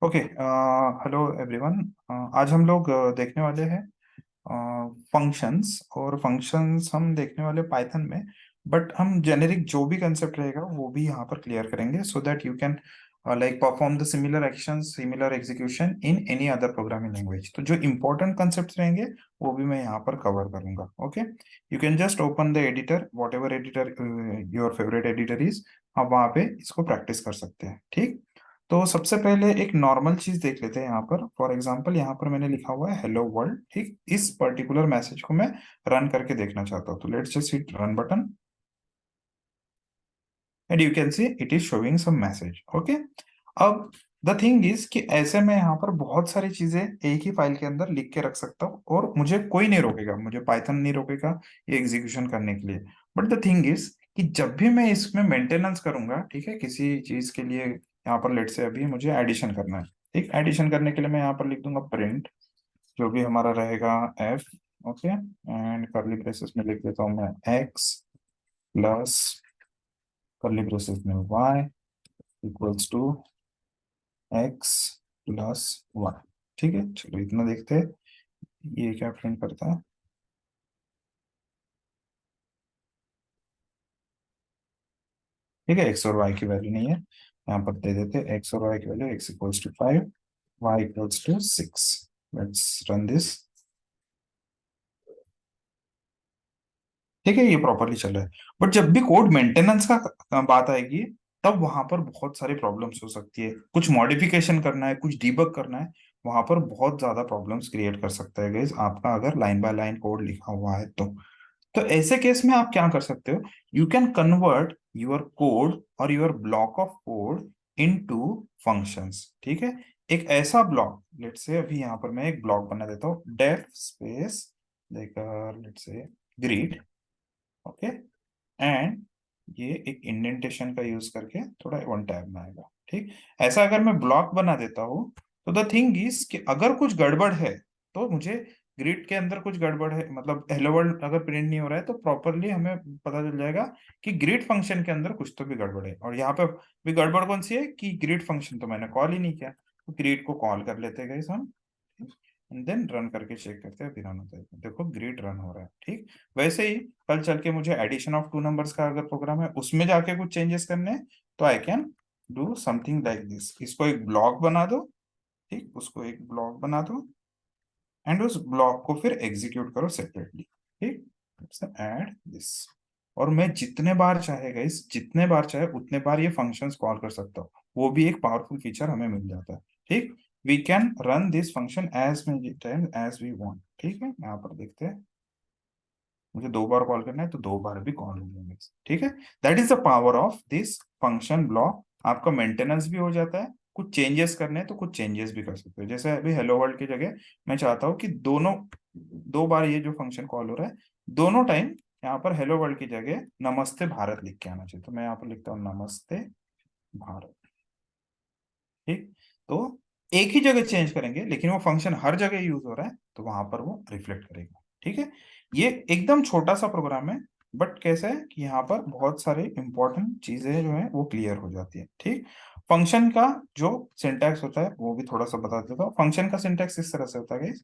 Okay. Hello everyone. आज हम लोग देखने वाले हैं फंक्शंस। और फंक्शंस हम देखने वाले पाइथन में। बट हम जेनेरिक जो भी कंसेप्ट रहेगा वो भी यहाँ पर क्लियर करेंगे so that you can like perform the similar action similar execution in any other programming language. तो जो इंपॉर्टेंट कंसेप्ट रहेंगे वो भी मैं यहाँ पर कवर करूंगा। Okay, you can just open the editor, what ever editor your favourite editor is. आप वहाँ पे इसको प्रैक्टिस कर सकते हैं। ठीक, तो सबसे पहले एक नॉर्मल चीज देख लेते हैं। यहाँ पर फॉर एग्जांपल यहाँ पर मैंने लिखा हुआ है हेलो वर्ल्ड। ठीक, इस पर्टिकुलर मैसेज को मैं रन करके देखना चाहता हूँ, तो let's just hit run button and you can see it is showing some message. Okay, अब द थिंग इज कि ऐसे में यहाँ पर बहुत सारी चीजें एक ही फाइल के अंदर लिख के रख सकता हूँ और मुझे कोई नहीं रोकेगा, मुझे पाइथन नहीं रोकेगा ये एग्जीक्यूशन करने के लिए। बट द थिंग इज कि जब भी मैं इसमें मेंटेनेंस करूंगा, ठीक है, किसी चीज के लिए, यहाँ पर लेट से अभी मुझे एडिशन करना है। ठीक, एडिशन करने के लिए मैं यहाँ पर लिख दूंगा प्रिंट जो भी हमारा रहेगा F. Okay, and curly braces में लिख देता हूँ मैं एक्स प्लस करली ब्रेसेस में Y equals to X plus one. ठीक है, चलो इतना देखते हैं ये क्या प्रिंट करता है। ठीक है, एक्स और वाई की वैल्यू नहीं है, यहाँ पर दे देते हैं एक्स और वाई की वैल्यू, X equals to 5, Y equals to 6। Let's run this. ठीक है, ये प्रॉपरली चल रहा है। बट जब भी कोड मेंटेनेंस का बात आएगी तब वहां पर बहुत सारी प्रॉब्लम्स हो सकती है। कुछ मॉडिफिकेशन करना है, कुछ डीबग करना है, वहां पर बहुत ज्यादा प्रॉब्लम्स क्रिएट कर सकता है गाइस आपका अगर लाइन बाय लाइन कोड लिखा हुआ है तो ऐसे केस में आप क्या कर सकते हो, you can convert your code और your block of code into functions. ठीक है, एक ऐसा ब्लॉक, लेट्स से अभी यहाँ पर मैं एक ब्लॉक बना देता हूँ, डेफ स्पेस देकर let's say greet. Okay, and ये एक इंडेंटेशन का यूज करके थोड़ा वन टैब में आएगा। ठीक, ऐसा अगर मैं ब्लॉक बना देता हूँ तो द थिंग इज कि अगर कुछ गड़बड़ है तो मुझे ग्रिड के अंदर कुछ गड़बड़ है, मतलब हेलो वर्ल्ड अगर प्रिंट नहीं हो रहा है तो प्रॉपरली हमें पता चल जाएगा कि ग्रिड फंक्शन के अंदर कुछ तो भी गड़बड़ है। और यहाँ पे भी गड़बड़ कौन सी है कि ग्रिड फंक्शन तो मैंने कॉल ही नहीं किया, तो ग्रिड को कॉल कर लेते हैं हम एंड देन रन करके चेक करते हैं, फिर रन होता है, देखो ग्रिड रन हो रहा है। ठीक, वैसे ही कल चल के मुझे एडिशन ऑफ टू नंबर्स का अगर प्रोग्राम है उसमें जाके कुछ चेंजेस करने हैं तो I can do something like this. इसको एक ब्लॉक बना दो, ठीक, उसको एक ब्लॉक बना दो एंड उस ब्लॉक को फिर एग्जीक्यूट करो सेपरेटली। ठीक, ऐड दिस, और मैं जितने बार चाहे गाइस, जितने बार चाहे उतने बार ये फंक्शंस कॉल कर सकता हूँ, वो भी एक पावरफुल फीचर हमें मिल जाता है। ठीक, we can run this function as many time as we want. ठीक है, यहाँ पर देखते हैं, मुझे दो बार कॉल करना है तो दो बार भी कॉल हो जाएंगे। ठीक है, that is the power of this function block. आपका मेंटेनेंस भी हो जाता है, कुछ चेंजेस करने हैं तो कुछ चेंजेस भी कर सकते हो। जैसे अभी हेलो वर्ल्ड की जगह मैं चाहता हूँ कि दोनों, दो बार ये जो फंक्शन कॉल हो रहा है दोनों टाइम यहाँ पर हेलो वर्ल्ड की जगह नमस्ते भारत लिख के आना चाहिए, तो मैं यहाँ पर लिखता हूँ नमस्ते भारत। ठीक, तो एक ही जगह चेंज करेंगे लेकिन वो फंक्शन हर जगह यूज हो रहा है तो वहां पर वो रिफ्लेक्ट करेगा। ठीक है, ये एकदम छोटा सा प्रोग्राम है, बट कैसा है कि यहाँ पर बहुत सारे इंपॉर्टेंट चीजें जो है वो क्लियर हो जाती है। ठीक, फंक्शन का जो सिंटैक्स होता है वो भी थोड़ा सा बता देता हूँ। फंक्शन का सिंटैक्स इस तरह से होता है guys।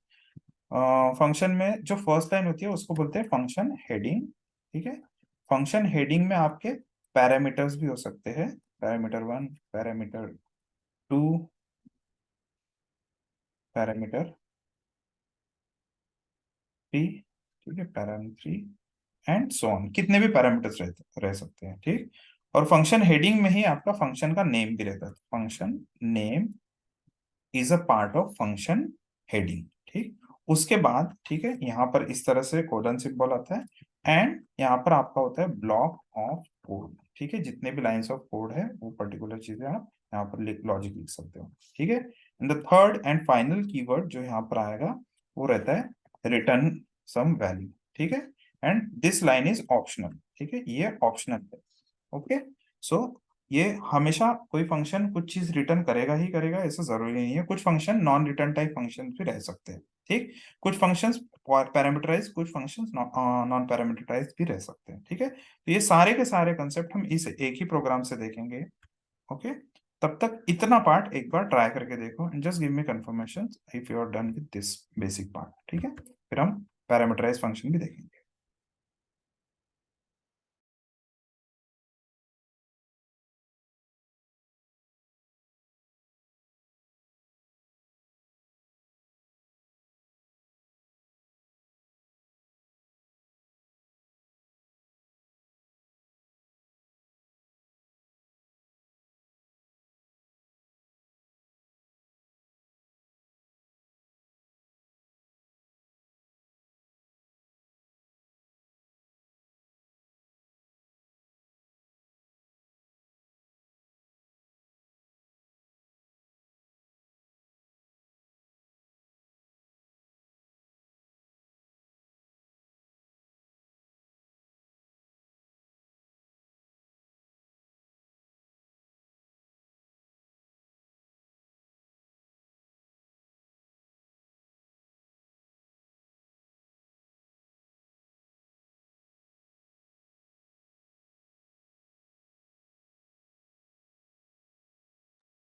फंक्शन में जो फर्स्ट लाइन होती है उसको बोलते हैं फंक्शन हेडिंग। ठीक है, फंक्शन हेडिंग में आपके पैरामीटर्स भी हो सकते हैं, parameter one, parameter two, parameter three, ठीक है, parameter three and so on, कितने भी पैरामीटर्स रह सकते हैं। ठीक, और फंक्शन हेडिंग में ही आपका फंक्शन का नेम भी रहता है, function name is a part of function heading. ठीक, उसके बाद ठीक है यहाँ पर इस तरह से कोडन सिंबल आता है एंड यहाँ पर आपका होता है ब्लॉक ऑफ कोड। ठीक है, जितने भी लाइंस ऑफ कोड है वो पर्टिकुलर चीजें आप यहाँ पर लॉजिक लिख सकते हो। ठीक है, and the third and final keyword जो यहाँ पर आएगा वो रहता है रिटर्न सम वैल्यू। ठीक है, and this line is optional. ठीक है, ये ऑप्शनल है। ओके, सो ये हमेशा कोई फंक्शन कुछ चीज रिटर्न करेगा ही करेगा ऐसा जरूरी नहीं है, कुछ function non return type function भी रह सकते हैं। ठीक, कुछ फंक्शंस पैरामीटराइज, कुछ फंक्शंस नॉन पैरामीटराइज भी रह सकते हैं। ठीक है, तो ये सारे के सारे कंसेप्ट हम इस एक ही प्रोग्राम से देखेंगे। ओके, तब तक इतना पार्ट एक बार ट्राई करके देखो and just give me confirmation if you are done with this basic part, ठीक है? फिर हम पैरामीटराइज फंक्शन भी देखेंगे।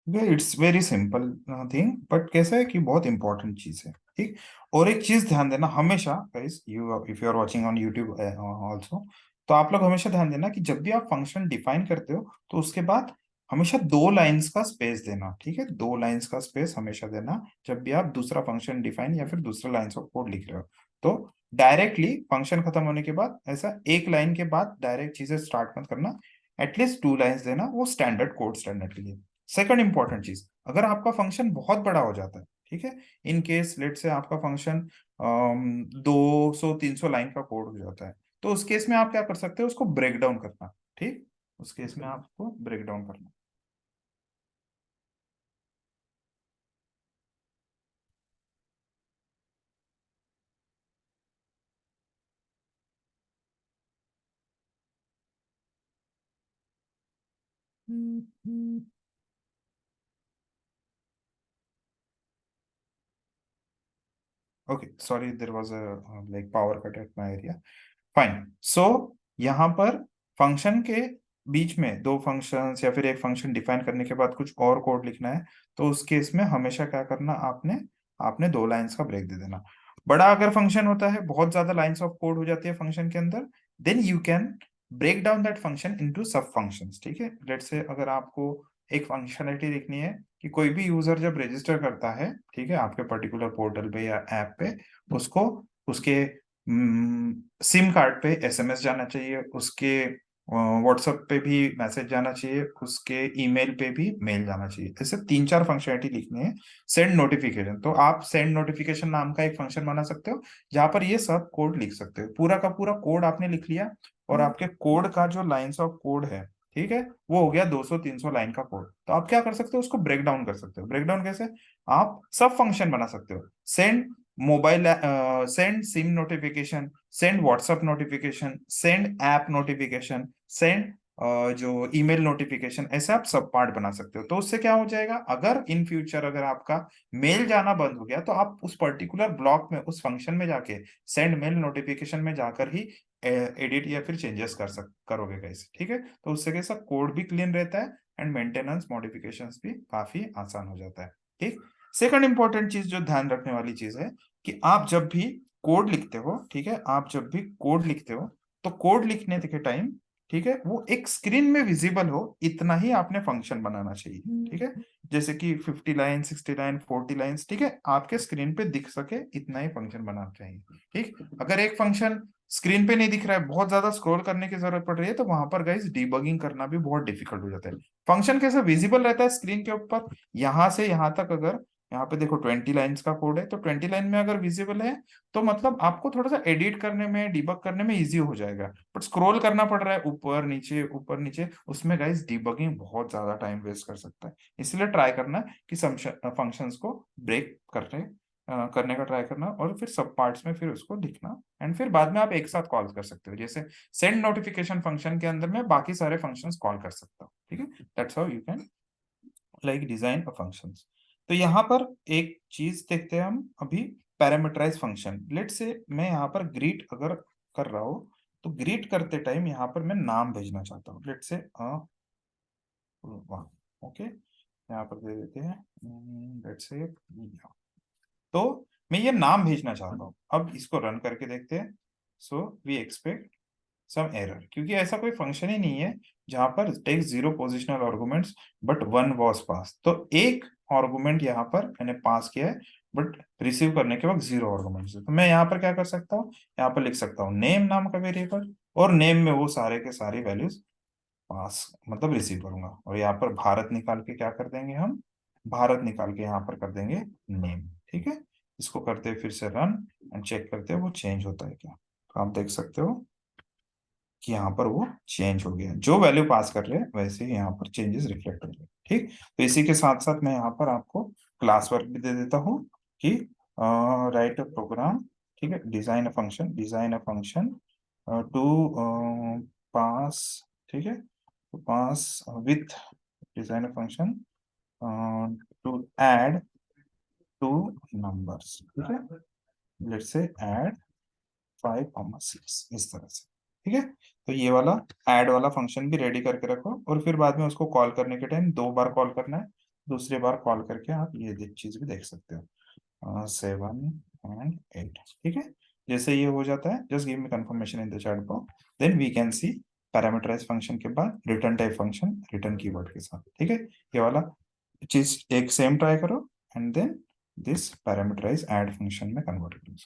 It's very simple thing, but कैसा है कि बहुत इंपॉर्टेंट चीज है, ठीक? और एक चीज ध्यान देना हमेशा guys, you if you are watching on YouTube also, तो आप लोग हमेशा ध्यान देना कि जब भी आप फंक्शन डिफाइन करते हो तो उसके बाद हमेशा 2 लाइंस का स्पेस देना, ठीक है? 2 लाइंस का स्पेस हमेशा देना जब भी आप दूसरा फंक्शन डिफाइन या फिर दूसरा लाइंस ऑफ कोड लिख रहे हो। तो डायरेक्टली फंक्शन खत्म होने के बाद ऐसा एक लाइन के बाद डायरेक्ट चीजें स्टार्ट मत करना, एटलीस्ट 2 लाइंस देना, वो स्टैंडर्ड कोड स्टैंडर्ड के लिए। सेकंड इंपॉर्टेंट चीज, अगर आपका फंक्शन बहुत बड़ा हो जाता है, ठीक है, इन केस लेट से आपका फंक्शन 200-300 लाइन का कोड हो जाता है, तो उस केस में आप क्या कर सकते हो, उसको ब्रेक डाउन करना, ठीक? उस केस में आपको ब्रेक डाउन करना। Okay, sorry, there was a like power cut at my area. Fine. So यहाँ पर फंक्शन के बीच में 2 फंक्शंस या फिर एक फंक्शन डिफाइन करने के बाद कुछ और कोड लिखना है, तो उस केस में हमेशा क्या करना, आपने आपने 2 लाइंस का ब्रेक दे देना। बड़ा अगर फंक्शन होता है, बहुत ज्यादा लाइंस ऑफ कोड हो जाती है फंक्शन के अंदर, then you can break down that function into sub functions, ठीक है? लेट्स से अगर आपको एक फंक्शनलिटी लिखनी है कि कोई भी यूजर जब रजिस्टर करता है, ठीक है, आपके पर्टिकुलर पोर्टल पे या ऐप पे, उसको उसके सिम कार्ड पे एसएमएस जाना चाहिए, उसके व्हाट्सएप पे भी मैसेज जाना चाहिए, उसके ईमेल पे भी मेल जाना चाहिए। ऐसे 3-4 फंक्शनलिटी लिखनी है। सेंड नोटिफिकेशन, तो आप सेंड नोटिफिकेशन नाम का एक फंक्शन बना सकते हो जहां पर ये सब कोड लिख सकते हो। पूरा का पूरा कोड आपने लिख लिया, और आपके कोड का जो लाइंस ऑफ कोड है, ठीक है, वो हो गया 200-300 लाइन का कोड। तो आप क्या कर सकते हो, उसको ब्रेक डाउन कर सकते हो। ब्रेक डाउन कैसे? आप सब फंक्शन बना सकते हो। Send mobile, send SIM notification, send WhatsApp notification, send app notification, send जो ईमेल नोटिफिकेशन, ऐसे आप सब पार्ट बना सकते हो। तो उससे क्या हो जाएगा, अगर इन फ्यूचर अगर आपका मेल जाना बंद हो गया, तो आप उस पर्टिकुलर ब्लॉक में, उस फंक्शन में जाके सेंड मेल नोटिफिकेशन में जाकर ही एडिट या फिर चेंजेस करोगे कैसे, ठीक है? तो उससे कैसा कोड भी क्लीन रहता है एंड मेंटेनेंस मॉडिफिकेशंस भी काफी आसान हो जाता है, ठीक? सेकंड इंपॉर्टेंट चीज जो ध्यान रखने वाली चीज है कि आप जब भी कोड लिखते हो, ठीक है, आप जब भी कोड लिखते हो, तो कोड लिखने के टाइम, ठीक है, वो एक स्क्रीन में विजिबल हो इतना ही आपने फंक्शन बनाना चाहिए, ठीक है? जैसे कि 50 लाइन, 60 लाइन, 40 लाइन्स, ठीक है, आपके स्क्रीन पे दिख सके इतना ही फंक्शन बनाना चाहिए, ठीक? अगर एक फंक्शन स्क्रीन पे नहीं दिख रहा है, बहुत ज्यादा स्क्रॉल करने की जरूरत पड़ रही है, तो वहां पर गाइस डिबगिंग करना भी बहुत डिफिकल्ट हो जाता है। फंक्शन कैसे विजिबल रहता है स्क्रीन के ऊपर, यहां से यहां तक, अगर यहाँ पे देखो 20 लाइन्स का कोड है, तो 20 लाइन में अगर विजिबल है, तो मतलब आपको थोड़ा सा एडिट करने में, डिबग करने में इजी हो जाएगा। बट स्क्रॉल करना पड़ रहा है ऊपर नीचे, उसमें गाइस डिबगिंग बहुत ज्यादा टाइम वेस्ट कर सकता है। इसलिए ट्राई करना कि फंक्शंस को ब्रेक करने का ट्राई करना, और फिर सब पार्ट्स में फिर उसको लिखना, एंड फिर बाद में आप एक साथ कॉल कर सकते हो। जैसे सेंड नोटिफिकेशन फंक्शन के अंदर में बाकी सारे फंक्शंस कॉल कर सकता हूँ, ठीक है? That's how you can like design a functions. तो यहाँ पर एक चीज देखते हैं हम अभी, पैरामीटराइज फंक्शन। लेट से मैं यहाँ पर ग्रीट अगर कर रहा हूँ, तो ग्रीट करते टाइम यहाँ पर मैं नाम भेजना चाहता हूँ, लेट से वाह, ओके। यहाँ पर दे देते हैं लेट्स से। तो मैं ये नाम भेजना चाहता हूँ, अब इसको रन करके देखते हैं। So we expect some error, क्योंकि ऐसा कोई फंक्शन ही नहीं है जहां पर take zero positional arguments but one was pass. तो एक आर्गुमेंट यहाँ पर मैंने पास किया है, बट रिसीव करने के वक्त जीरो आर्गुमेंट्स है। तो मैं यहाँ पर क्या कर सकता हूँ, यहाँ पर लिख सकता हूँ नेम नाम का वेरिएबल, और नेम में वो सारे के सारी वैल्यूज पास मतलब रिसीव करूंगा। और यहाँ पर भारत निकाल के क्या कर देंगे हम, भारत निकाल के यहाँ पर कर देंगे नेम। ठीक है, इसको करते हैं फिर से रन एंड चेक करते हैं वो चेंज होता है क्या। तो आप देख सकते हो कि यहाँ पर वो चेंज हो गया, जो वैल्यू पास कर रहे हैं वैसे ही यहाँ पर चेंजेस रिफ्लेक्ट हो रहे हैं। ठीक, तो इसी के साथ साथ मैं यहाँ पर आपको क्लास वर्क भी दे देता हूँ कि राइट अ प्रोग्राम। ठीक है, डिजाइन अ फंक्शन टू पास। ठीक है, to pass with design a function to add two numbers। ठीक है, let's say add 5, 6 इस तरह से। ठीक है, तो ये वाला ऐड वाला फंक्शन भी रेडी करके रखो, और फिर बाद में उसको कॉल करने के टाइम 2 बार कॉल करना है। दूसरी बार कॉल करके आप ये चीज भी देख सकते हो, 7 and 8। ठीक है, जैसे ये हो जाता है just give me confirmation in the chat box, then we can see parameterize function के बाद return type function return keyword के साथ। ठीक है, ये वाला चीज एक सेम ट्राई करो and then this parameterize add function में कन्वर्ट करो।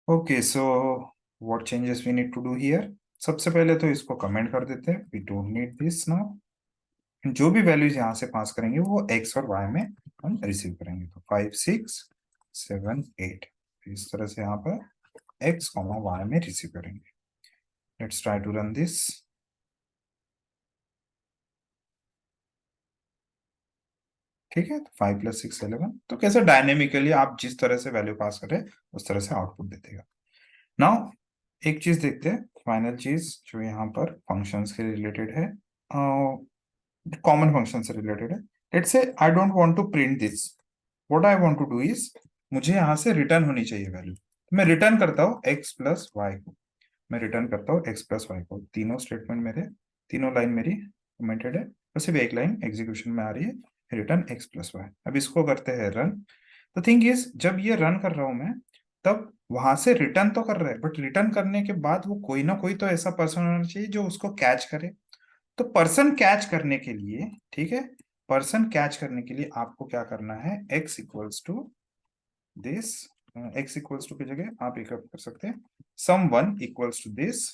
Okay, so what changes we need to do here? सबसे पहले तो इसको कमेंट कर देते हैं, we don't need this now. जो भी वैल्यूज यहाँ से पास करेंगे वो एक्स और वाई में हम रिसीव करेंगे। तो 5 6 7 8, इस तरह से यहाँ पर एक्स कॉमा वाई में रिसीव करेंगे। Let's try to run this. ठीक है, तो 5 + 6 11। तो कैसे डायनेमिकली आप जिस तरह से वैल्यू पास कर रहे हैं उस तरह से आउटपुट दे देगा। नाउ एक चीज देखते हैं, फाइनल चीज जो यहाँ पर फंक्शंस के रिलेटेड है, कॉमन फंक्शन से रिलेटेड है। Let's say I don't want to print this, what I want to do is, मुझे यहाँ से रिटर्न होनी चाहिए वैल्यू। मैं रिटर्न करता हूँ एक्स प्लस वाई को, मैं रिटर्न करता हूँ एक्स प्लस वाई को। तीनों स्टेटमेंट मेरे, तीनों लाइन मेरी कमेंटेड है और सिर्फ एक लाइन एग्जीक्यूशन में आ रही है, रिटर्न एक्स प्लस वाई। अब इसको करते हैं रन। द थिंग इज, जब ये रन कर रहा हूं मैं, तब वहां से रिटर्न तो कर रहा है, बट रिटर्न करने के बाद वो कोई ना कोई तो ऐसा पर्सन होना चाहिए जो उसको कैच करे। तो पर्सन कैच करने के लिए, ठीक है, पर्सन कैच करने के लिए आपको क्या करना है, x equals to this, x equals to की जगह आप एक कर सकते हैं sum one equals to this,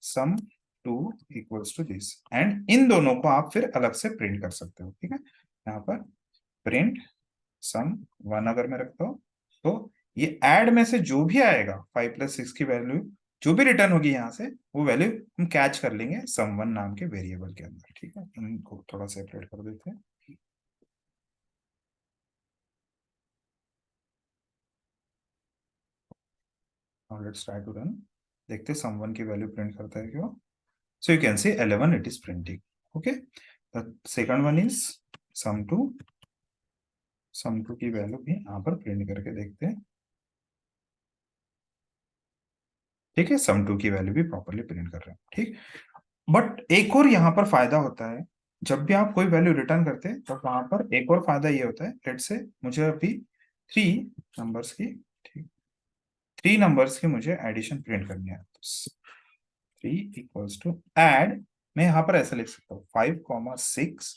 sum two equals to this, and इन दोनों को आप फिर अलग से प्रिंट कर सकते हो। ठीक है, यहाँ पर प्रिंट सम वन अगर मैं रखता हूं, तो ये ऐड में से जो भी आएगा 5 + 6 की वैल्यू जो भी रिटर्न होगी यहाँ से, वो वैल्यू हम कैच कर लेंगे सम वन नाम के वेरिएबल के अंदर। ठीक है, इनको थोड़ा सेपरेट कर देते हैं। और लेट्स ट्राई टू रन, देखते हैं सम वन की वैल्यू प्रिंट करता है क्यों। So you can see 11 it is printing. Okay, the second one is sum two, sum to की वैल्यू भी यहाँ पर प्रिंट करके देखते हैं। ठीक है, सम टू की वैल्यू भी प्रॉपरली प्रिंट कर रहे हैं। ठीक, बट एक और यहाँ पर फायदा होता है, जब भी आप कोई वैल्यू रिटर्न करते हैं तो वहां पर एक और फायदा ये होता है, लेट्स से मुझे अभी थ्री नंबर्स की, ठीक, थ्री नंबर्स की मुझे एडिशन प्रिंट करनी है। 3 इक्वल्स टू एड, मैं यहाँ पर ऐसा लिख सकता हूँ 5 6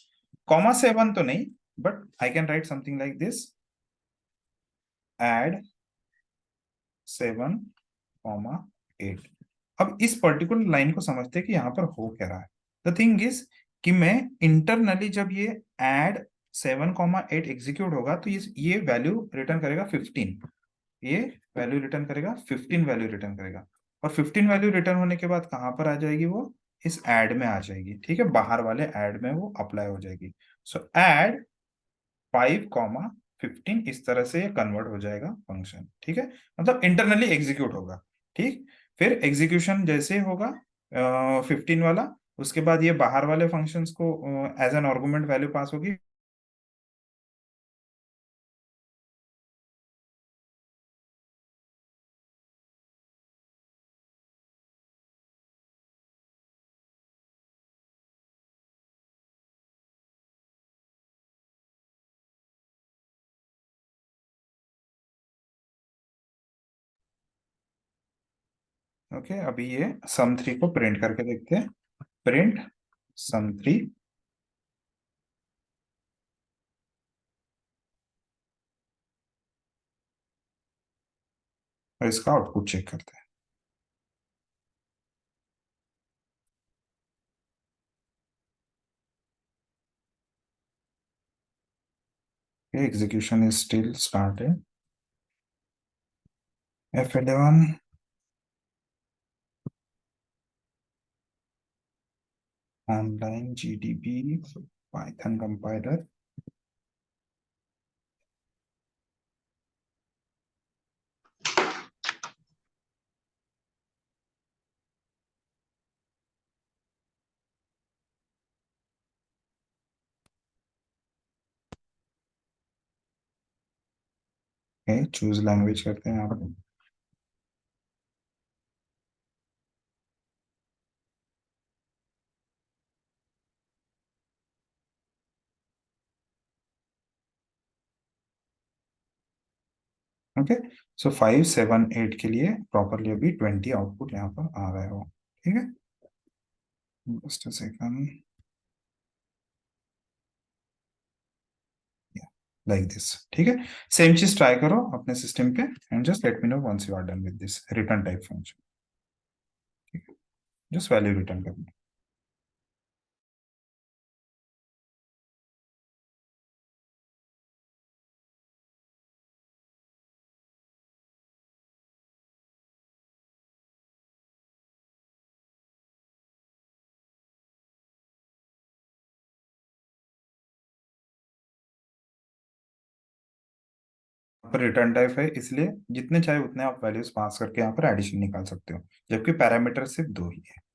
7 तो नहीं, but I can write something like this, add 7 8। अब इस पर्टिकुलर लाइन को समझते हैं कि यहाँ पर हो क्या रहा है। द थिंग इज कि मैं इंटरनली जब ये एड 7 8 एग्जीक्यूट होगा तो ये वैल्यू रिटर्न करेगा 15, ये वैल्यू रिटर्न करेगा 15, वैल्यू रिटर्न करेगा। और 15 वैल्यू रिटर्न होने के बाद कहां पर आ जाएगी वो, इस एड में आ जाएगी। ठीक है, बाहर वाले एड में वो अप्लाई हो जाएगी। सो एड 5 15, इस तरह से ये कन्वर्ट हो जाएगा फंक्शन। ठीक है, मतलब इंटरनली एग्जीक्यूट होगा। ठीक, फिर एग्जीक्यूशन जैसे होगा 15 वाला, उसके बाद ये बाहर वाले फंक्शंस को as an argument value pass होगी। ओके, अभी ये सम थ्री को प्रिंट करके देखते हैं, प्रिंट सम थ्री, और इसका आउटपुट चेक करते हैं। Execution is still started, F11 online GDB Python compiler. Choose language करते हैं यहाँ पर। ओके, सो 5 7 8 के लिए प्रॉपरली अभी 20 आउटपुट यहाँ पर आ रहे हो। ठीक है, just a second, like this, ठीक है। सेम चीज ट्राई करो अपने सिस्टम पे and just let me know once you are done with this return type function, ठीक है। जस्ट वैल्यू रिटर्न करना। पर रिटर्न टाइप है इसलिए जितने चाहे उतने आप वैल्यूज पास करके यहाँ पर एडिशन निकाल सकते हो, जबकि पैरामीटर सिर्फ दो ही है।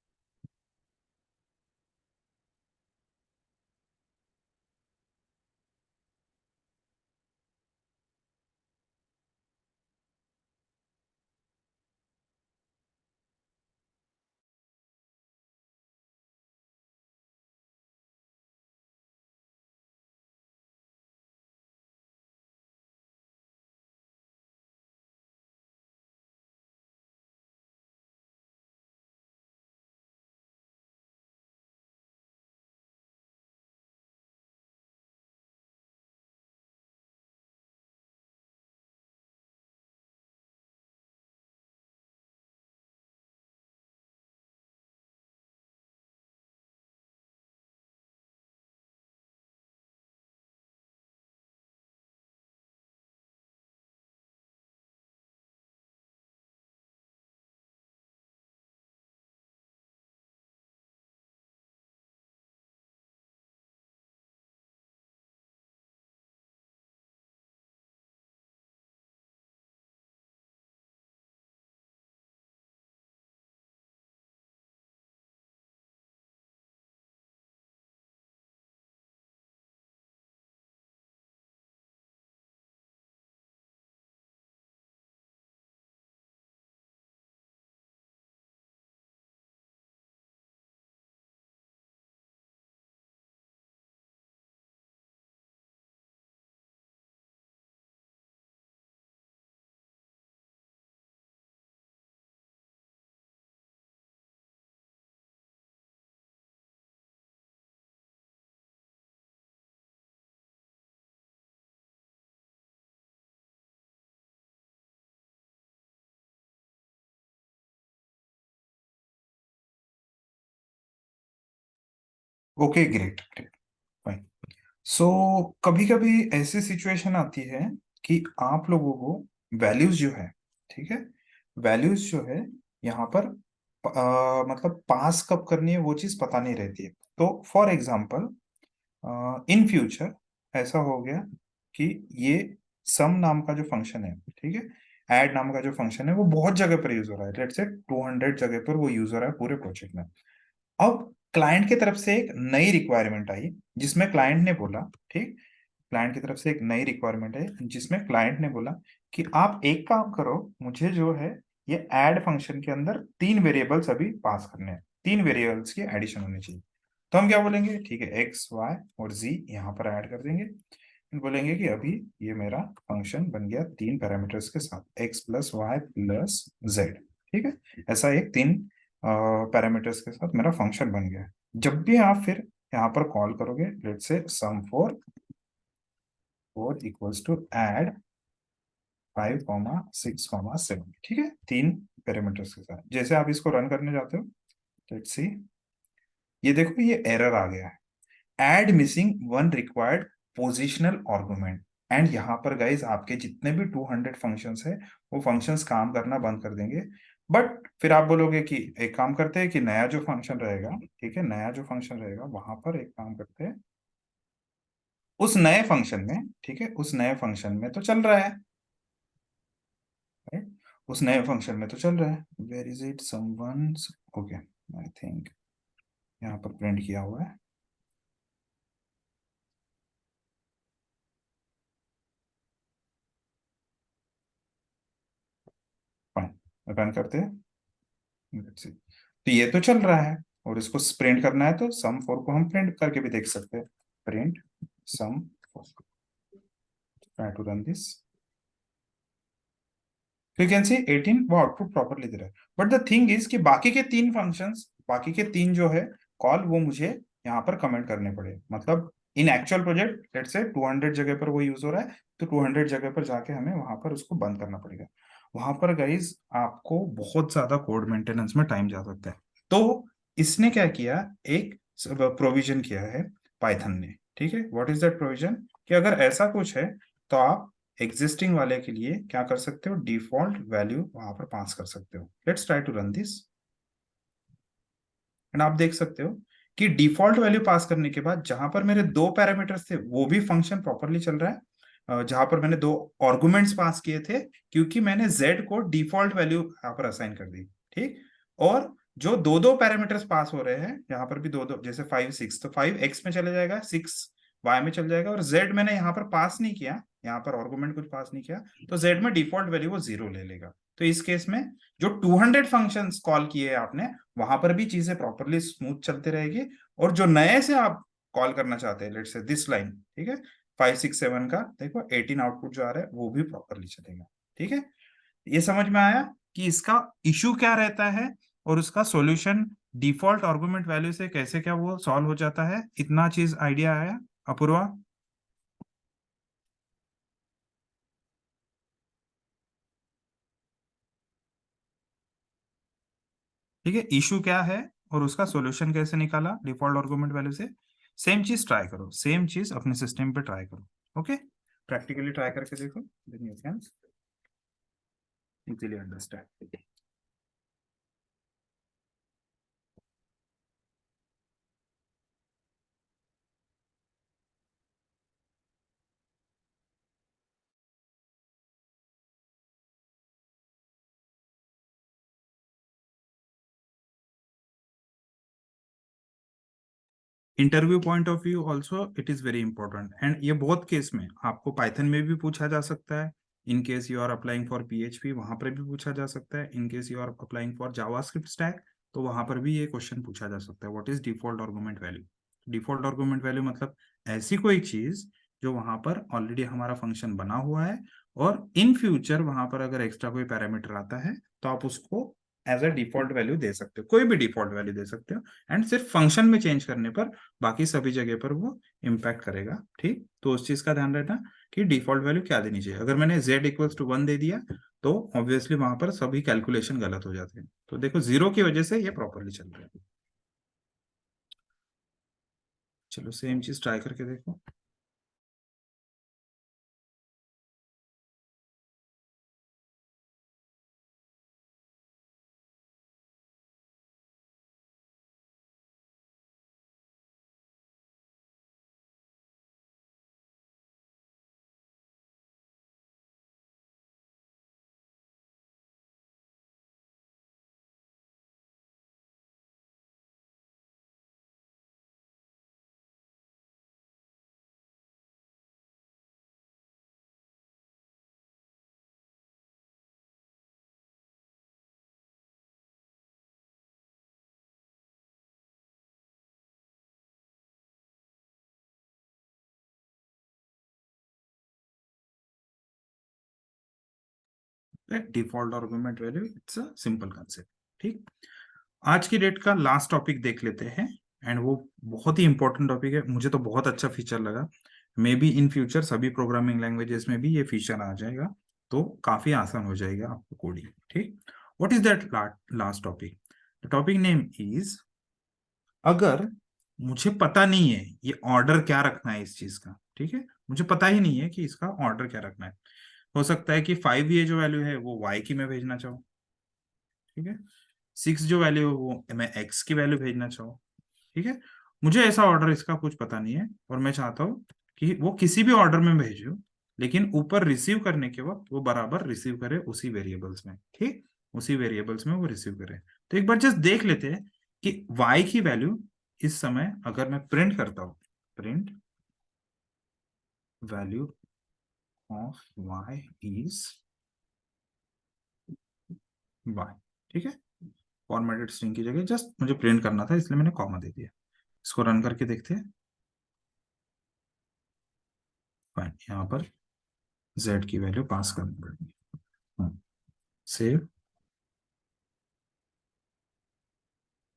Okay, great great, fine. So कभी कभी ऐसी सिचुएशन आती है कि आप लोगों को वैल्यूज जो है, ठीक है, वैल्यूज जो है यहाँ पर मतलब पास कब करनी है वो चीज पता नहीं रहती है। तो फॉर एग्जांपल इन फ्यूचर ऐसा हो गया कि ये सम नाम का जो फंक्शन है, ठीक है, ऐड नाम का जो फंक्शन है वो बहुत जगह पर यूज हो रहा है, लेट्स से 200 जगह पर वो यूज हो रहा है पूरे प्रोजेक्ट में। अब क्लाइंट की तरफ से एक नई रिक्वायरमेंट आई जिसमें क्लाइंट ने बोला, ठीक, क्लाइंट की तरफ से एक नई रिक्वायरमेंट है जिसमें क्लाइंट ने बोला कि आप एक काम करो, मुझे जो है ये ऐड फंक्शन के अंदर तीन वेरिएबल्स अभी पास करने हैं, तीन वेरिएबल्स की एडिशन होनी चाहिए। तो हम क्या बोलेंगे, ठीक है, एक्स वाई और जी यहाँ पर ऐड कर देंगे। फिर बोलेंगे कि अभी ये मेरा फंक्शन बन गया तीन पैरामीटर्स के साथ X plus Y plus Z, ठीक है। ऐसा एक तीन पैरामीटर्स के साथ मेरा फंक्शन बन गया। जब भी आप फिर यहाँ पर कॉल करोगे, let's say sum four four equals to add 5, 6, 7, ठीक है, तीन पैरामीटर्स के साथ जैसे आप इसको रन करने जाते हो, लेट्स सी, ये देखो ये एरर आ गया है, add missing one required positional argument. And यहाँ पर गाइज आपके जितने भी 200 फंक्शंस है वो फंक्शंस काम करना बंद कर देंगे। बट फिर आप बोलोगे कि एक काम करते हैं कि नया जो फंक्शन रहेगा, ठीक है, नया जो फंक्शन रहेगा वहां पर एक काम करते हैं, उस नए फंक्शन में, ठीक है, उस नए फंक्शन में तो चल रहा है, right? उस नए फंक्शन में तो चल रहा है, where is it sum one, okay, I think यहाँ पर प्रिंट किया हुआ है, फाइन, रन करते हैं। Let's see. तो ये तो चल रहा है और इसको प्रिंट करना है तो सम फोर को हम प्रिंट करके भी देख सकते हैं, print sum four, try to run this, you can see 18 वो आउटपुट प्रॉपरली दे रहा है। बट द थिंग इज कि बाकी के तीन फंक्शंस, बाकी के तीन जो है कॉल वो मुझे यहाँ पर कमेंट करने पड़े, मतलब इन एक्चुअल प्रोजेक्ट लेट्स से 200 जगह पर वो यूज हो रहा है, तो 200 जगह पर जाके हमें वहां पर उसको बंद करना पड़ेगा। वहां पर गाइज आपको बहुत ज्यादा कोड मेंटेनेंस में टाइम जा सकता है। तो इसने क्या किया, एक प्रोविजन किया है पाइथन ने, ठीक है। व्हाट इज दैट प्रोविजन, कि अगर ऐसा कुछ है तो आप एग्जिस्टिंग वाले के लिए क्या कर सकते हो, डिफॉल्ट वैल्यू वहां पर पास कर सकते हो। Let's try to run this, and आप देख सकते हो कि डिफॉल्ट वैल्यू पास करने के बाद जहां पर मेरे दो पैरामीटर्स थे वो भी फंक्शन प्रॉपरली चल रहा है। जहां पर मैंने दो आर्गुमेंट्स पास किए थे, क्योंकि मैंने z को डिफॉल्ट वैल्यू यहाँ पर असाइन कर दी, ठीक। और जो दो दो पैरामीटर्स पास हो रहे हैं यहाँ पर भी दो दो, जैसे 5 6, तो 5 x में चले जाएगा, 6 y में चल जाएगा, और z मैंने यहाँ पर पास नहीं किया, यहाँ पर आर्गुमेंट कुछ पास नहीं किया, तो z में डिफॉल्ट वैल्यू वो 0 ले लेगा। तो इस केस में जो 200 फंक्शंस कॉल किए आपने, वहां पर भी चीजें प्रॉपरली स्मूथ चलते रहेगी। और जो नए से आप कॉल करना चाहते हैं, लेट्स से दिस लाइन, ठीक है, 5 6 7 का देखो 18 आउटपुट जो आ रहा है वो भी प्रॉपरली चलेगा, ठीक है। ये समझ में आया कि इसका इशू क्या रहता है और उसका सॉल्यूशन डिफॉल्ट आर्गुमेंट वैल्यू से कैसे क्या वो सॉल्व हो जाता है, इतना चीज आइडिया आया अपूर्वा? ठीक है, इशू क्या है और उसका सॉल्यूशन कैसे निकाला डिफॉल्ट आर्गुमेंट वैल्यू से। सेम चीज ट्राई करो, सेम चीज अपने सिस्टम पे ट्राई करो, ओके। प्रैक्टिकली ट्राई करके देखो, then you can easily understand. Interview point of view also it is very important, and ये बहुत केस में आपको पाइथन में भी पूछा जा सकता है। In case you are applying for PHP, वहां पर भी पूछा जा सकता है। In case you are applying for JavaScript stack, तो वहां पर भी ये क्वेश्चन पूछा जा सकता है, what is default argument value. Default argument value मतलब ऐसी कोई चीज जो वहां पर ऑलरेडी हमारा फंक्शन बना हुआ है, और इन फ्यूचर वहां पर अगर एक्स्ट्रा कोई पैरामीटर आता है तो आप उसको एज अ डिफॉल्ट वैल्यू दे सकते हो, कोई भी डिफॉल्ट वैल्यू दे सकते हो। एंड सिर्फ फंक्शन में चेंज करने पर बाकी सभी जगह पर वो इम्पैक्ट करेगा, ठीक। तो उस चीज का ध्यान रहना कि डिफॉल्ट वैल्यू क्या देनी चाहिए। अगर मैंने z=1 दे दिया तो ऑब्वियसली वहां पर सभी कैलकुलेशन गलत हो जाते हैं। तो देखो 0 की वजह से ये प्रॉपरली चल रहा है। चलो सेम चीज ट्राई करके देखो। Default argument value it's a simple concept, ठीक। आज की डेट का लास्ट टॉपिक देख लेते हैं, एंड वो बहुत ही इंपॉर्टेंट टॉपिक है, मुझे तो बहुत अच्छा फीचर लगा। मे बी इन फ्यूचर सभी प्रोग्रामिंग लैंग्वेजेस में भी ये फीचर आ जाएगा, तो काफी आसान हो जाएगा आपको कोडिंग, ठीक। What is that last topic? The topic name is, अगर मुझे पता नहीं है ये ऑर्डर क्या रखना है इस चीज का, ठीक है, मुझे पता ही नहीं है कि इसका ऑर्डर क्या रखना है। हो सकता है कि 5 ये जो वैल्यू है वो y की मैं भेजना चाहूँ, ठीक है। 6 जो वैल्यू है वो मैं x की वैल्यू भेजना चाहूँ, ठीक है। मुझे ऐसा ऑर्डर इसका कुछ पता नहीं है, और मैं चाहता हूँ कि वो किसी भी ऑर्डर में भेजो, लेकिन ऊपर रिसीव करने के वक्त वो बराबर रिसीव करे उसी वेरिएबल्स में, ठीक, उसी वेरिएबल्स में वो रिसीव करे। तो एक बार जस्ट देख लेते हैं कि y की वैल्यू इस समय अगर मैं प्रिंट करता हूँ, print value of y is y, ठीक है। फॉर्मेटेड स्ट्रिंग की जगह जस्ट मुझे प्रिंट करना था, इसलिए मैंने कॉमा दे दिया। इसको रन करके देखते हैं। फाइन, यहाँ पर z की वैल्यू पास करनी पड़ेगी, सेव,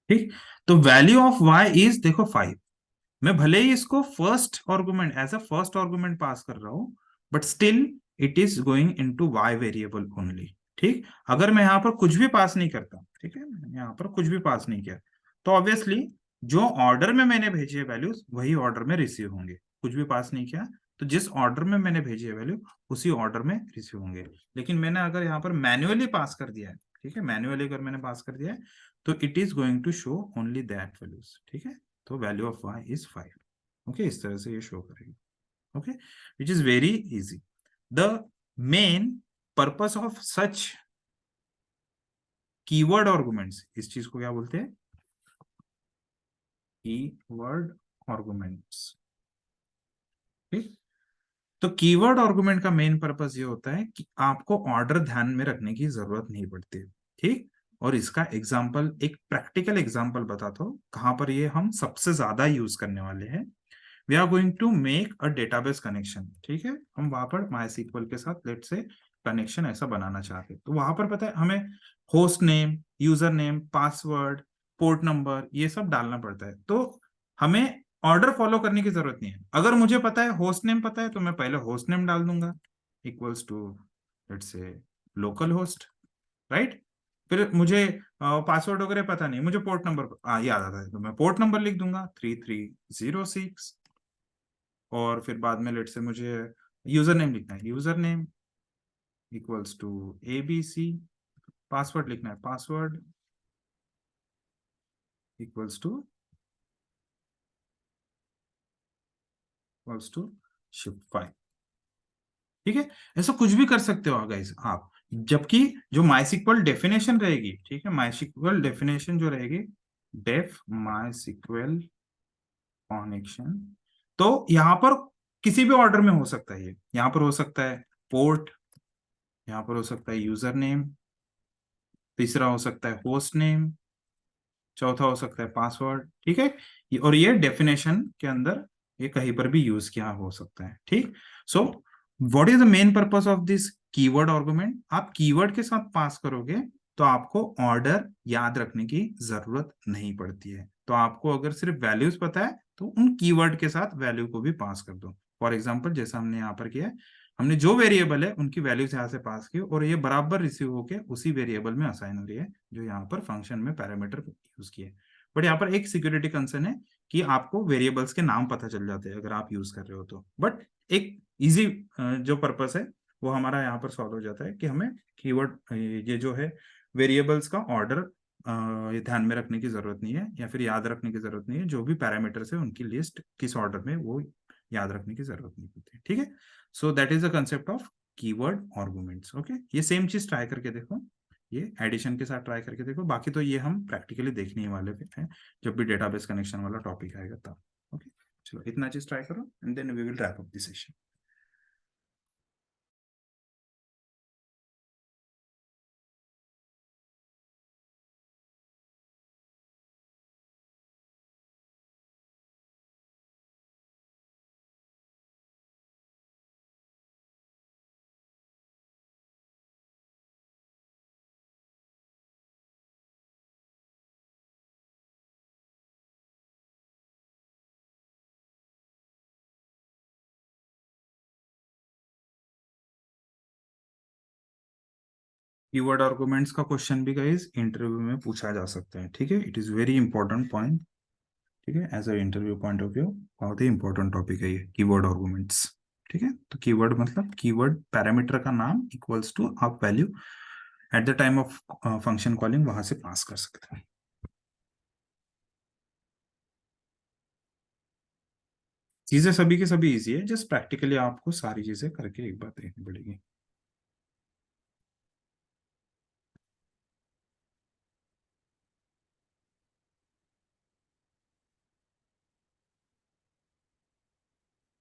ठीक। तो वैल्यू ऑफ y इज देखो 5, मैं भले ही इसको first argument as a first argument pass कर रहा हूं, but still it is going into y variable only. ठीक, अगर मैं यहाँ पर कुछ भी पास नहीं करता, ठीक है, मैंने यहाँ पर कुछ भी पास नहीं किया, तो ऑब्वियसली जो ऑर्डर में मैंने भेजी है वैल्यूज वही ऑर्डर में रिसीव होंगे। कुछ भी पास नहीं किया तो जिस ऑर्डर में मैंने भेजी है वैल्यू उसी ऑर्डर में रिसीव होंगे। लेकिन मैंने अगर यहाँ पर मैन्युअली पास कर दिया है, ठीक है, मैन्युअली अगर मैंने पास कर दिया है तो it is going to show only that values. ठीक है, तो value of y is 5। Okay, इस तरह से ये शो करेगी। Okay, which is very easy. The main purpose of such keyword arguments, इस चीज को क्या बोलते हैं? Keyword arguments. ठीक, तो कीवर्ड आर्गुमेंट का मेन पर्पस ये होता है कि आपको ऑर्डर ध्यान में रखने की जरूरत नहीं पड़ती। ठीक, और इसका एग्जांपल, एक प्रैक्टिकल एग्जांपल बताता हूं कहां पर ये हम सबसे ज्यादा यूज करने वाले हैं। We are going to make a database connection. ठीक है, हम वहां पर माईएसक्यूएल के साथ लेट से कनेक्शन ऐसा बनाना चाहते हैं, तो वहां पर पता है हमें host name, user name, password, port number ये सब डालना पड़ता है। तो हमें ऑर्डर फॉलो करने की जरूरत नहीं है। अगर मुझे पता है होस्ट नेम पता है तो मैं पहले होस्ट नेम डाल दूंगा इक्वल्स टू लेट से लोकल होस्ट, राइट। फिर मुझे पासवर्ड वगैरह पता नहीं, मुझे पोर्ट नंबर याद आता है तो मैं पोर्ट नंबर लिख दूंगा 3306। और फिर बाद में लेट से मुझे यूजर नेम लिखना है, user name equals to ABC। Password लिखना है, पासवर्ड इक्वल्स टू शिफ्ट 5। ठीक है, ऐसा कुछ भी कर सकते हो गाइस आप। जबकि जो माइसिक्वल डेफिनेशन रहेगी, ठीक है, माइसिक्वल डेफिनेशन जो रहेगी, डेफ माइसिक्वल कनेक्शन, तो यहाँ पर किसी भी ऑर्डर में हो सकता है। ये यहाँ पर हो सकता है पोर्ट, यहाँ पर हो सकता है यूजर नेम, तीसरा हो सकता है होस्ट नेम, चौथा हो सकता है पासवर्ड। ठीक है, और ये डेफिनेशन के अंदर ये कहीं पर भी यूज किया हो सकता है। ठीक, so what is the main purpose of this keyword argument? आप कीवर्ड के साथ पास करोगे तो आपको ऑर्डर याद रखने की जरूरत नहीं पड़ती है। तो आपको अगर सिर्फ वैल्यूज पता है तो उन कीवर्ड के साथ वैल्यू को भी पास कर दो। फॉर एग्जाम्पल जैसा हमने यहाँ पर किया है, हमने जो वेरिएबल है उनकी वैल्यूज यहाँ से पास की और ये बराबर रिसीव होके उसी वेरिएबल में असाइन हो रही है जो यहाँ पर फंक्शन में पैरामीटर यूज किए। बट यहाँ पर एक सिक्योरिटी कंसर्न है कि आपको वेरिएबल्स के नाम पता चल जाते हैं अगर आप यूज कर रहे हो तो। बट एक इजी जो पर्पस है वो हमारा यहाँ पर सॉल्व हो जाता है कि हमें कीवर्ड ये जो है वेरिएबल्स का ऑर्डर ये ध्यान में रखने की जरूरत नहीं है, या फिर याद रखने की जरूरत नहीं है। जो भी पैरामीटर्स है उनकी लिस्ट किस ऑर्डर में वो याद रखने की जरूरत नहीं होती। ठीक है, so that is the concept of keyword arguments. Okay, ये सेम चीज ट्राई करके देखो, ये एडिशन के साथ ट्राई करके देखो। बाकी तो ये हम प्रैक्टिकली देखने ही वाले हैं जब भी डेटाबेस कनेक्शन वाला टॉपिक आएगा तब। ओके, चलो इतना चीज ट्राई करो and then we will wrap up the session. Keyword arguments का क्वेश्चन भी गाइस इंटरव्यू में पूछा जा सकता है। ठीक है, it is very important point. ठीक है, as a interview point of view बहुत ही इंपॉर्टेंट टॉपिक है ये कीवर्ड आर्गुमेंट्स। ठीक है, तो कीवर्ड मतलब कीवर्ड पैरामीटर का नाम इक्वल्स टू आप value at the time of function calling वहां से पास कर सकते हैं। चीजें सभी की सभी इजी है, जस्ट प्रैक्टिकली आपको सारी चीजें करके एक बार देखनी पड़ेगी।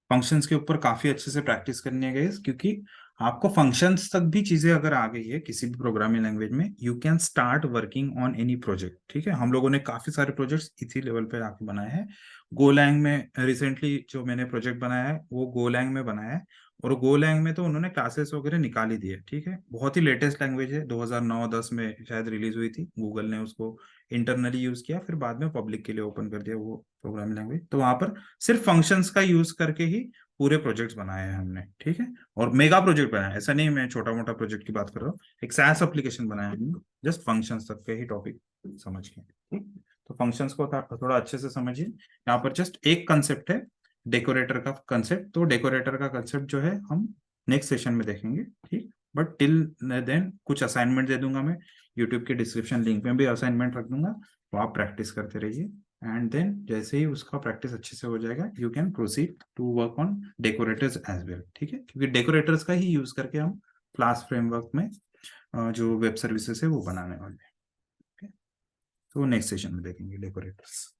फंक्शंस के ऊपर काफी अच्छे से प्रैक्टिस करनी है गाइस, क्योंकि आपको फंक्शंस तक भी चीजें अगर आ गई है किसी भी प्रोग्रामिंग लैंग्वेज में, you can start working on any project. ठीक है, हम लोगों ने काफी सारे प्रोजेक्ट्स इसी लेवल पे आके बनाए हैं। गोलैंग में रिसेंटली जो मैंने प्रोजेक्ट बनाया है वो गोलैंग में बनाया है, और गोलैंग में तो उन्होंने क्लासेस वगैरह निकाल ही दिए, ठीक है। बहुत ही लेटेस्ट लैंग्वेज है, 2009-10 में शायद रिलीज हुई थी, गूगल ने उसको इंटरनली यूज किया, फिर बाद में पब्लिक के लिए ओपन कर दिया वो प्रोग्रामिंग लैंग्वेज। तो वहां पर सिर्फ फंक्शंस का यूज करके ही पूरे प्रोजेक्ट्स बनाए हैं हमने, ठीक है। और मेगा प्रोजेक्ट बनाया है, ऐसा नहीं मैं छोटा मोटा प्रोजेक्ट की बात कर रहा हूँ, एक SaaS एप्लीकेशन बनाया है हमने, जस्ट फंक्शंस तक के ही टॉपिक समझ के, ठीक। तो फंक्शंस को थोड़ा अच्छे से समझिए। यहाँ पर जस्ट एक कंसेप्ट है डेकोरेटर का कंसेप्ट, तो डेकोरेटर का कंसेप्ट जो है हम नेक्स्ट सेशन में देखेंगे, ठीक। बट टिल देन कुछ असाइनमेंट दे दूंगा मैं, यूट्यूब के डिस्क्रिप्शन लिंक में भी असाइनमेंट रख दूंगा, तो आप प्रैक्टिस करते रहिए। एंड देन जैसे ही उसका प्रैक्टिस अच्छे से हो जाएगा, you can proceed to work on decorators as well, ठीक है, क्योंकि डेकोरेटर्स का ही यूज करके हम क्लास फ्रेमवर्क में जो वेब सर्विसेज है वो बनाने वाले हैं, ठीक है। तो नेक्स्ट सेशन में देखेंगे decorators.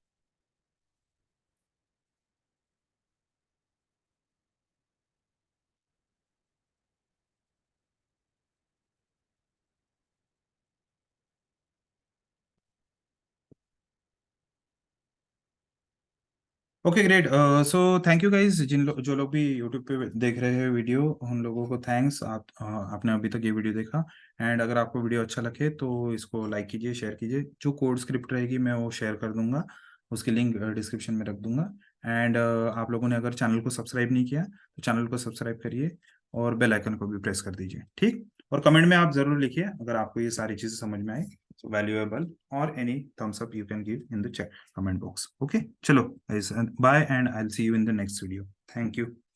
Okay great. So thank you guys, जो लोग भी यूट्यूब पे देख रहे हैं वीडियो, उन लोगों को थैंक्स, आपने अभी तक ये वीडियो देखा। एंड अगर आपको वीडियो अच्छा लगे तो इसको लाइक कीजिए, शेयर कीजिए, जो कोड स्क्रिप्ट रहेगी मैं वो शेयर कर दूंगा, उसकी लिंक डिस्क्रिप्शन में रख दूंगा। एंड आप लोगों ने अगर चैनल को सब्सक्राइब नहीं किया तो चैनल को सब्सक्राइब करिए, और बेल आइकन को भी प्रेस कर दीजिए, ठीक। और कमेंट में आप जरूर लिखिए अगर आपको ये सारी चीजें समझ में आए, वैल्यूएबल, और any thumbs up you can give in the chat comment box. Okay, chalo guys, and bye, and I'll see you in the next video. Thank you.